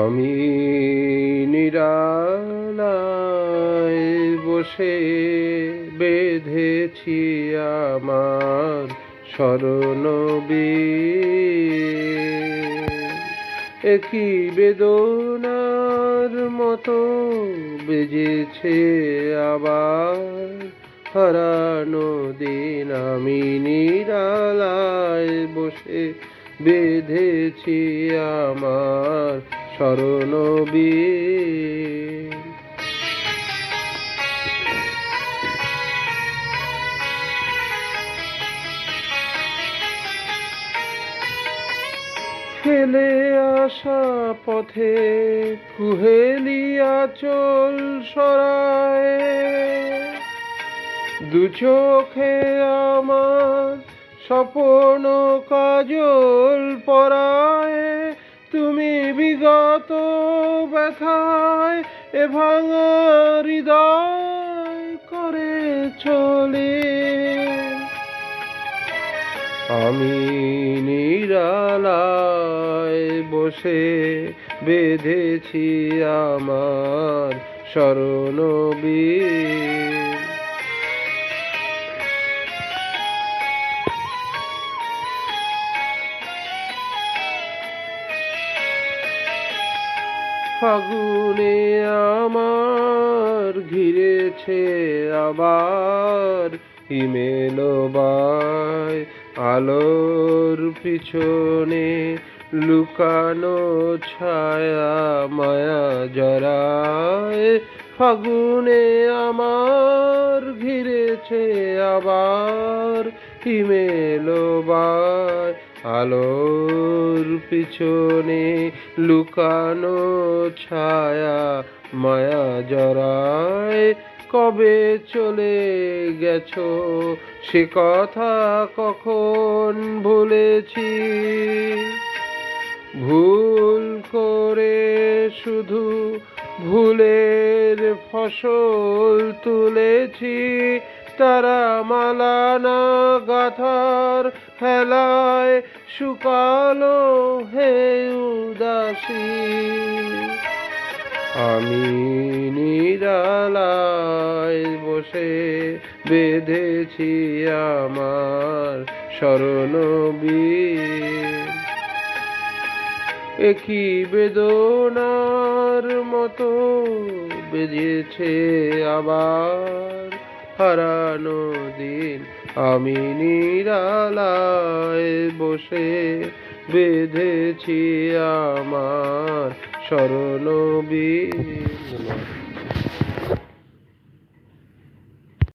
আমি নিরালায় বসে বেঁধেছি আমার স্মরণবীর। একই বেদনার মতো বেজেছে আবার হারানো দিন। আমি নিরালায় বসে বেঁধেছি আমার স্মরণবীর। ফেলে আসা পথে কুহেলিয়া চল সরায়, দু চোখে আমার স্বপ্ন কাজল পরায়। তুমি বিগত ব্যথায় এ ভাঙা হৃদয় করে চলে। আমি নিরালায় বসে বেঁধেছি আমার স্মরণবীর। ফাগুনে আমার ঘিরেছে আবার হিমেলবায়, আলোর পিছনে লুকানো ছায়া মায়া জড়ায়। ফাগুনে আমার ঘিরেছে আবার হিমেলবায়, আলোর পিছনে লুকানো ছায়া মায়া জড়ায়। কবে চলে গেছো সে কথা কখন ভুলেছি, ভুল করে শুধু ভুলের ফসল তুলেছি। তারা মালানা গাথার হেলায় শুকালো হে উদাসী। আমি নিরালায় বসে বেঁধেছি আমার স্মরণবীর। একই বেদনার মতো বেজেছে আবার হারানো দিন। আমি নিরালায় বসে বেঁধেছি আমার স্মরণবীর।